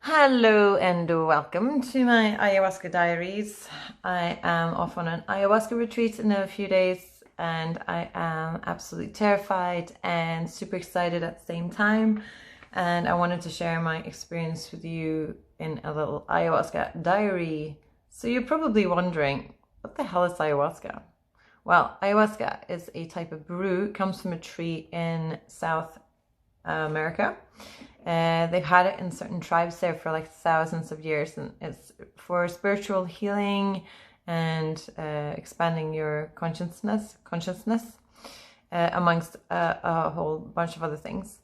Hello and welcome to my ayahuasca diaries. I am off on an ayahuasca retreat in a few days and I am absolutely terrified and super excited at the same time. And I wanted to share my experience with you in a little ayahuasca diary. So you're probably wondering, what the hell is ayahuasca? Well, ayahuasca is a type of brew. It comes from a tree in South America. They've had it in certain tribes there for like thousands of years, and it's for spiritual healing and expanding your consciousness, amongst a whole bunch of other things.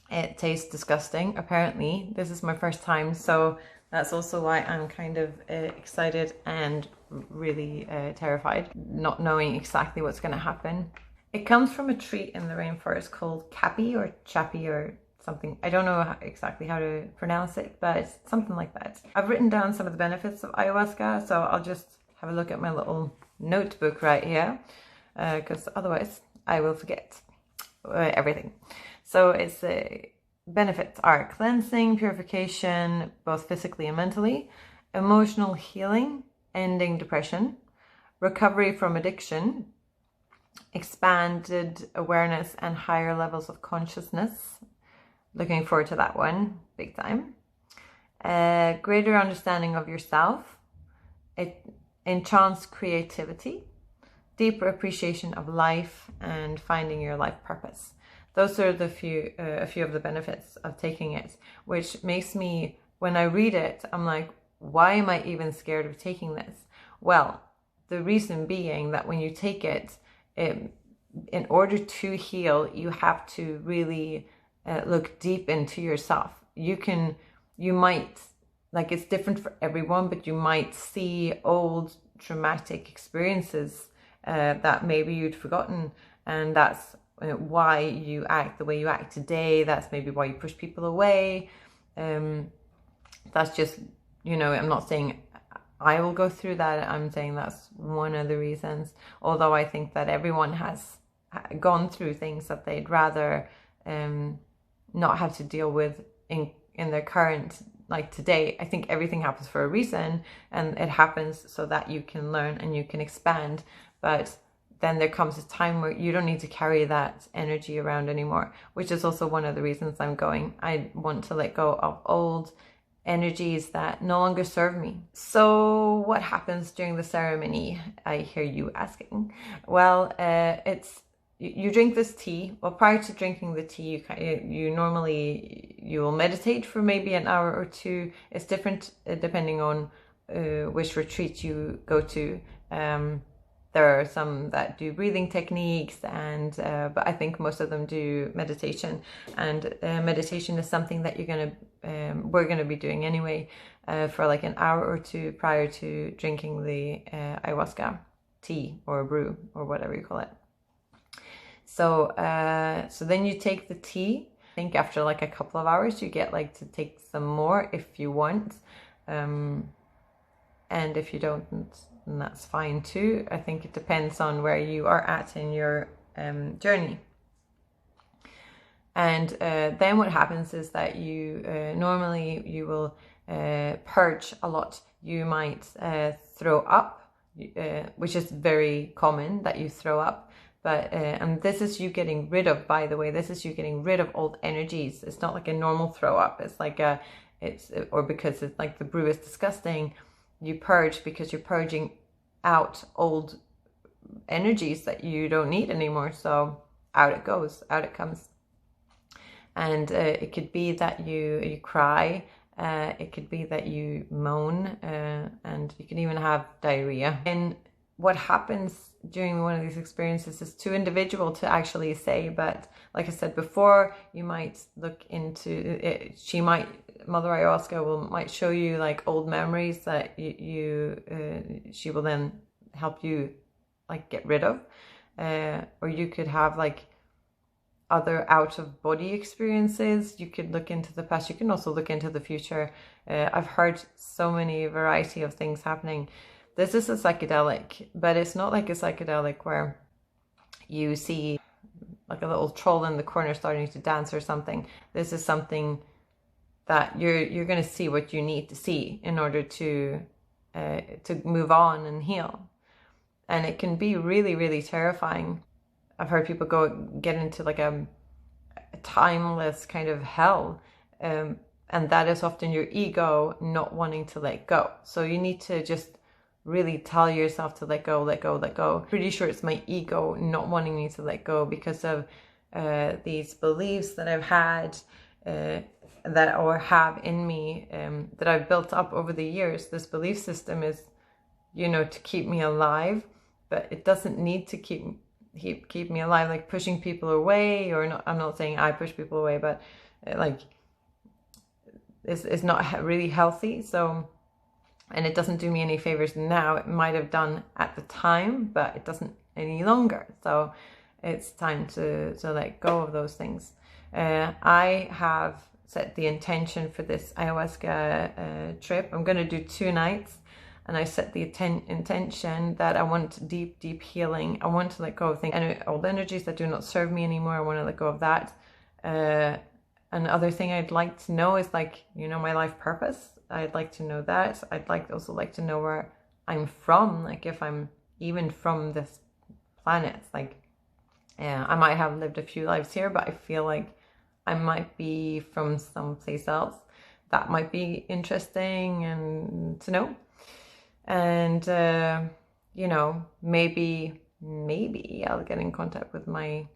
It tastes disgusting, apparently. This is my first time, so that's also why I'm kind of excited and really terrified, not knowing exactly what's going to happen. It comes from a tree in the rainforest called capi or chapi or something. I don't know exactly how to pronounce it, but it's something like that. I've written down some of the benefits of ayahuasca, so I'll just have a look at my little notebook right here, because otherwise I will forget everything. So its benefits are cleansing, purification, both physically and mentally, emotional healing, ending depression, recovery from addiction, expanded awareness and higher levels of consciousness. Looking forward to that one, big time. Greater understanding of yourself, enhanced creativity, deeper appreciation of life, and finding your life purpose. Those are a few of the benefits of taking it, which makes me, when I read it, I'm like, why am I even scared of taking this? Well, the reason being that when you take it, in order to heal, you have to really look deep into yourself. You might, like, it's different for everyone, but you might see old traumatic experiences that maybe you'd forgotten, and that's why you act the way you act today. That's maybe why you push people away. That's just, I'm not saying I will go through that. I'm saying that's one of the reasons, although I think that everyone has gone through things that they'd rather not have to deal with in their current, like today. I think everything happens for a reason, and it happens so that you can learn and you can expand. But then there comes a time where you don't need to carry that energy around anymore, which is also one of the reasons I'm going. I want to let go of old energies that no longer serve me. So what happens during the ceremony, I hear you asking? Well, you drink this tea. Well, prior to drinking the tea, you will meditate for maybe an hour or two. It's different depending on which retreat you go to. There are some that do breathing techniques, but I think most of them do meditation. And meditation is something that we're gonna be doing anyway for like an hour or two prior to drinking the ayahuasca tea or brew or whatever you call it. So then you take the tea. I think after like a couple of hours, you get like to take some more if you want, and if you don't, and that's fine too. I think it depends on where you are at in your journey. And then what happens is that you normally you will purge a lot. You might throw up, which is very common that you throw up. But and this is you getting rid of, by the way, this is you getting rid of old energies. It's not like a normal throw up. It's like or because it's like the brew is disgusting. You purge because you're purging out old energies that you don't need anymore. So out it goes, out it comes. And it could be that you cry. It could be that you moan, and you can even have diarrhea. And what happens during one of these experiences is too individual to actually say, but like I said before, you might look into it. Mother Ayahuasca might show you like old memories that she will then help you like get rid of, or you could have like other out of body experiences. You could look into the past. You can also look into the future. I've heard so many variety of things happening. This is a psychedelic, but it's not like a psychedelic where you see like a little troll in the corner starting to dance or something. This is something that you're going to see what you need to see in order to move on and heal. And it can be really, really terrifying. I've heard people get into like a timeless kind of hell, and that is often your ego not wanting to let go. So you need to just really tell yourself to let go, let go, let go. Pretty sure it's my ego not wanting me to let go because of these beliefs that I've had that or have in me, that I've built up over the years. This belief system is, to keep me alive, but it doesn't need to keep me alive, like pushing people away, or not. I'm not saying I push people away, but like it's not really healthy. So, and it doesn't do me any favors now. It might have done at the time, but it doesn't any longer. So it's time to let go of those things. I have set the intention for this ayahuasca trip. I'm going to do 2 nights. And I set the intention that I want deep, deep healing. I want to let go of things and all the energies that do not serve me anymore. I want to let go of that. Another thing I'd like to know is my life purpose. I'd like to know that. I'd also like to know where I'm from. Like if I'm even from this planet. Like I might have lived a few lives here, but I feel like I might be from someplace else. That might be interesting and to know. And, maybe I'll get in contact with my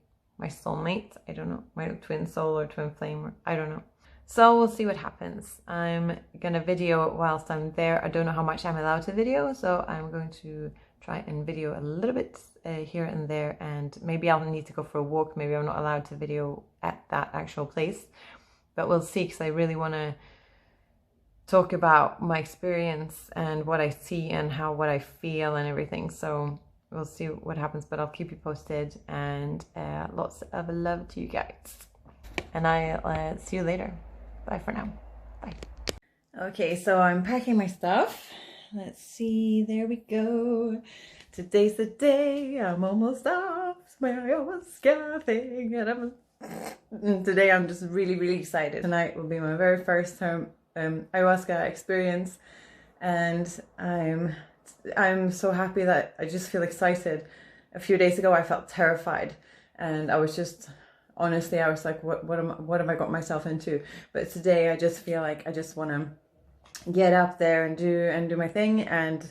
soulmate. I don't know, my twin soul or twin flame, or I don't know. So we'll see what happens. I'm going to video it whilst I'm there. I don't know how much I'm allowed to video, so I'm going to try and video a little bit here and there. And maybe I'll need to go for a walk. Maybe I'm not allowed to video at that actual place. But we'll see, because I really want to talk about my experience and what I see and what I feel and everything. So we'll see what happens, but I'll keep you posted, and lots of love to you guys. And I'll see you later. Bye for now. Bye. Okay, so I'm packing my stuff. Let's see, there we go. Today's the day. I'm almost off my ayahuasca thing, and today I'm just really, really excited. Tonight will be my very first time ayahuasca experience, and I'm so happy that I just feel excited. A few days ago I felt terrified, and I was just, honestly, I was like, what have I got myself into? But today I just feel like I just want to get up there and do my thing and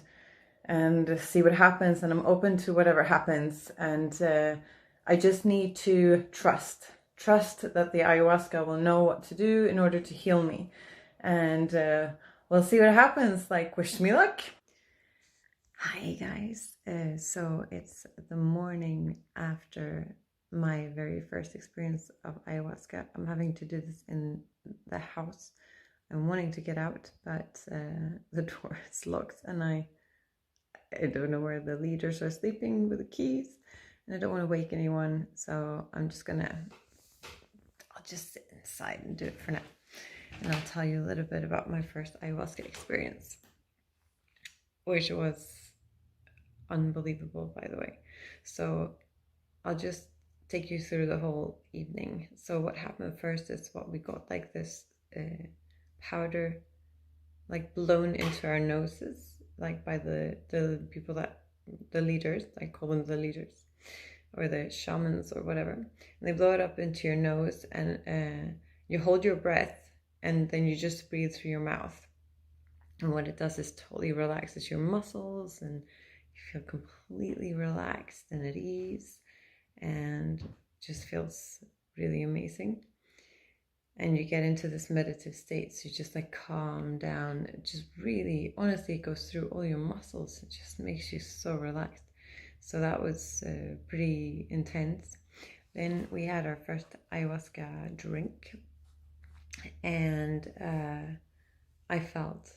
see what happens, and I'm open to whatever happens. And I just need to trust that the ayahuasca will know what to do in order to heal me. And we'll see what happens. Like, wish me luck. Hi guys. So it's the morning after my very first experience of ayahuasca. I'm having to do this in the house. I'm wanting to get out, but the door is locked, and I don't know where the leaders are sleeping with the keys, and I don't want to wake anyone. So I'll just sit inside and do it for now. And I'll tell you a little bit about my first ayahuasca experience, which was unbelievable, by the way. So I'll just take you through the whole evening. So what happened first is we got like this powder like blown into our noses, like by the people the leaders, I call them the leaders, or the shamans or whatever. And they blow it up into your nose, and you hold your breath, and then you just breathe through your mouth. And what it does is totally relaxes your muscles, and you feel completely relaxed and at ease, and just feels really amazing. And you get into this meditative state, so you just like calm down. It just really, honestly, it goes through all your muscles. It just makes you so relaxed. So that was pretty intense. Then we had our first ayahuasca drink, and I felt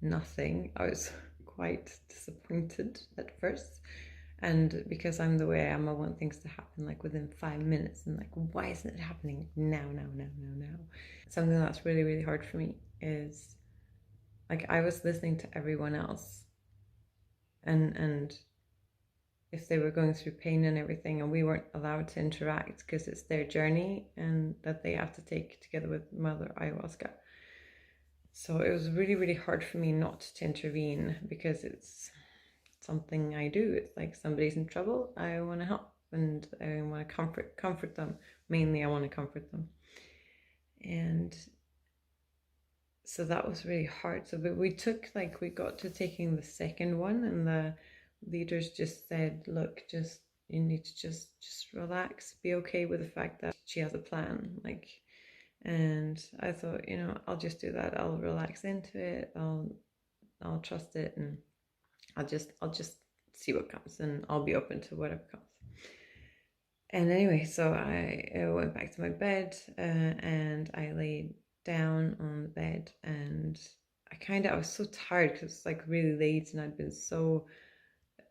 nothing. I was quite disappointed at first, and because I'm the way I am, I want things to happen like within 5 minutes, and like, why isn't it happening now? Something that's really, really hard for me is like, I was listening to everyone else, and if they were going through pain and everything, and we weren't allowed to interact because it's their journey and that they have to take together with Mother Ayahuasca. So it was really, really hard for me not to intervene, because it's something I do. It's like somebody's in trouble, I want to help, and I want to comfort them. Mainly I want to comfort them. And so that was really hard. So but we got to taking the second one, and the leaders just said, look, just you need to just relax, be okay with the fact that she has a plan. Like, and I thought, I'll just do that. I'll relax into it. I'll trust it, and I'll just see what comes, and I'll be open to whatever comes. And anyway, so I went back to my bed, and I laid down on the bed, and I was so tired because it's like really late, and I'd been so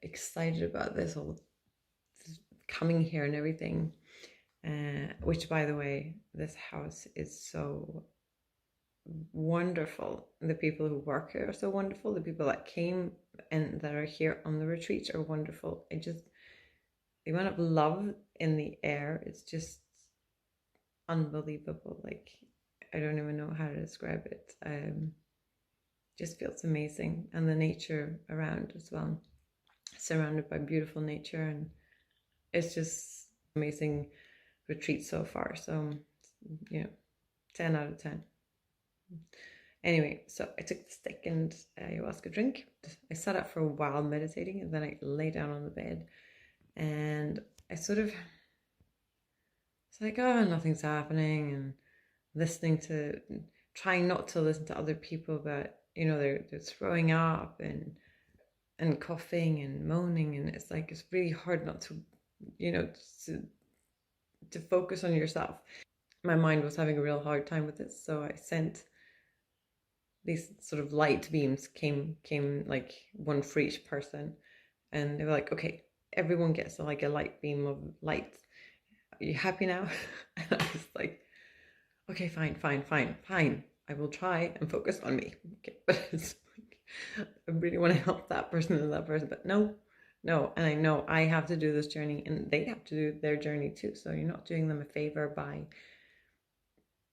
excited about this whole coming here and everything. Which, by the way, this house is so wonderful. The people who work here are so wonderful. The people that came and that are here on the retreat are wonderful. The amount of love in the air, it's just unbelievable. Like, I don't even know how to describe it. Just feels amazing. And the nature around as well, surrounded by beautiful nature, and it's just amazing retreat so far. So 10 out of 10. Anyway, so I took the second ayahuasca drink. I sat up for a while meditating, and then I lay down on the bed, and I it's like, oh, nothing's happening, and trying not to listen to other people, but they're throwing up and coughing and moaning, and it's like, it's really hard not to to focus on yourself. My mind was having a real hard time with this, so I sent these sort of light beams, came like one for each person, and they were like, okay, everyone gets like a light beam of light. Are you happy now? And I was like, okay, fine. I will try and focus on me. Okay, but it's like, I really want to help that person and that person, but no. And I know I have to do this journey, and they have to do their journey too. So you're not doing them a favor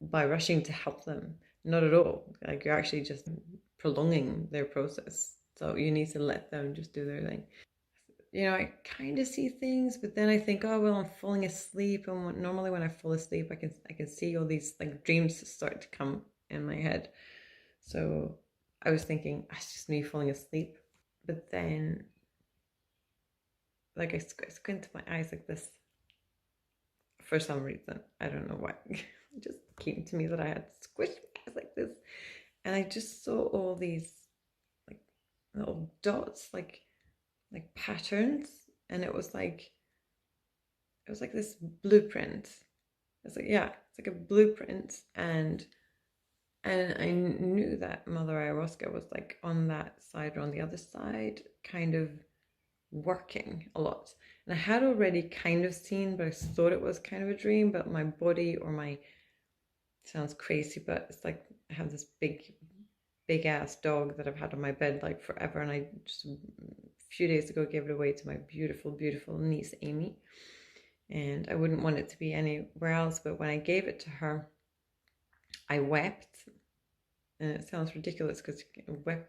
by rushing to help them. Not at all. Like, you're actually just prolonging their process. So you need to let them just do their thing. I kind of see things, but then I think, oh well, I'm falling asleep, and normally when I fall asleep, I can see all these like dreams start to come in my head. So I was thinking, it's just me falling asleep. But then, like, I squint my eyes like this for some reason. I don't know why. It just came to me that I had squished my eyes like this, and I just saw all these like little dots, like patterns, and it was like this blueprint. It's like a blueprint, and I knew that Mother Ayahuasca was like on that side or on the other side, kind of working a lot. And I had already kind of seen, but I thought it was kind of a dream. But my body, sounds crazy, but it's like I have this big ass dog that I've had on my bed like forever, and I just a few days ago gave it away to my beautiful niece Amy, and I wouldn't want it to be anywhere else. But when I gave it to her, I wept, and it sounds ridiculous because why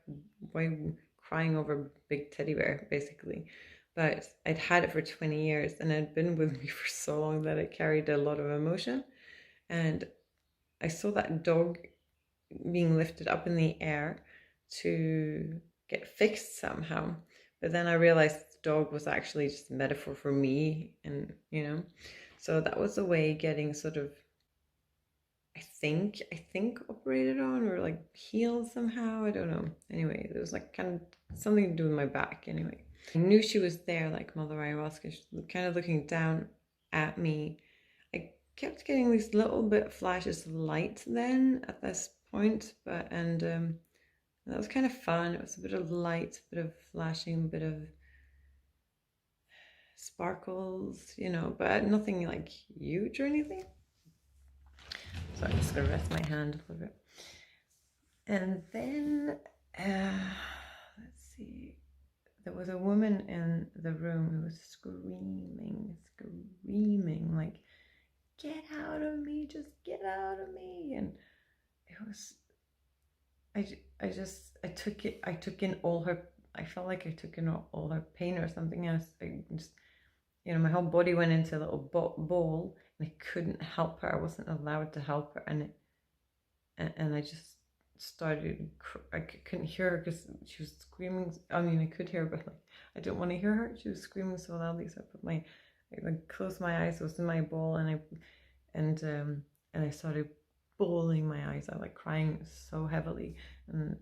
crying over a big teddy bear basically, but I'd had it for 20 years, and it had been with me for so long that it carried a lot of emotion. And I saw that dog being lifted up in the air to get fixed somehow. But then I realized the dog was actually just a metaphor for me, and so that was a way getting sort of, I think operated on, or like healed somehow. I don't know. Anyway, it was like kind of something to do with my back. Anyway, I knew she was there, like Mother Ayahuasca, kind of looking down at me. I kept getting these little bit flashes of light then at this point, but that was kind of fun. It was a bit of light, a bit of flashing, a bit of sparkles, but nothing like huge or anything. So I'm just gonna rest my hand a little bit, and then let's see. There was a woman in the room who was screaming, like, "Get out of me! Just get out of me!" And it was I took in all her, I felt like I took in all her pain or something else. I just, my whole body went into a little ball, and I couldn't help her. I wasn't allowed to help her, and I just started. I couldn't hear her because she was screaming. I mean, I could hear her, but like I didn't want to hear her. She was screaming so loudly, so I closed my eyes. I was in my ball, and I started bawling my eyes out, like crying so heavily. And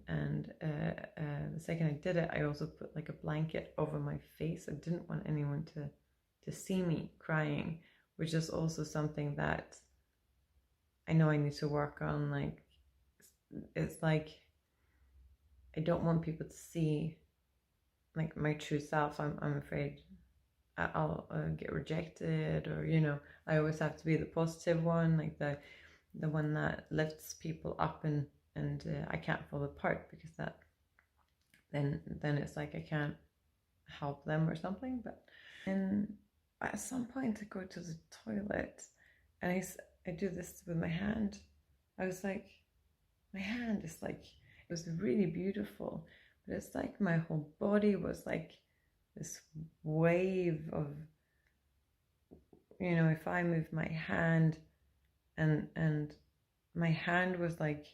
the second I did it, I also put like a blanket over my face. I didn't want anyone to see me crying, which is also something that I know I need to work on. Like, it's like I don't want people to see like my true self. I'm afraid I'll get rejected, or I always have to be the positive one, like the one that lifts people up, and I can't fall apart, because that then it's like I can't help them or something. But and at some point I go to the toilet, and I do this with my hand. I was like, my hand is like, it was really beautiful, but it's like my whole body was like this wave of, if I move my hand, and my hand was like,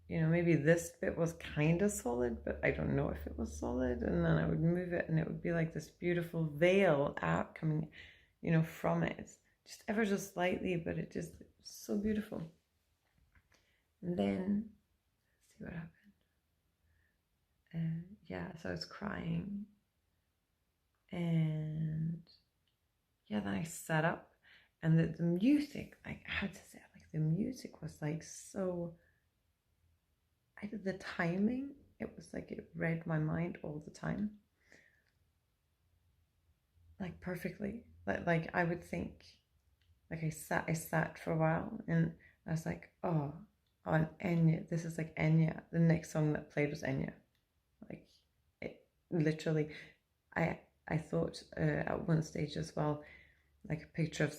maybe this bit was kind of solid, but I don't know if it was solid. And then I would move it, and it would be like this beautiful veil out coming, from it, just ever so slightly, but it just so beautiful. And then let's see what happened. So I was crying, and then I sat up, and the music, like, I had to say, like, the music was like so. I did the timing. It was like it read my mind all the time, like perfectly. Like I would think, like I sat for a while, and I was like, oh, and Enya. This is like Enya. The next song that played was Enya. Like, it literally. I thought at one stage as well, like a picture of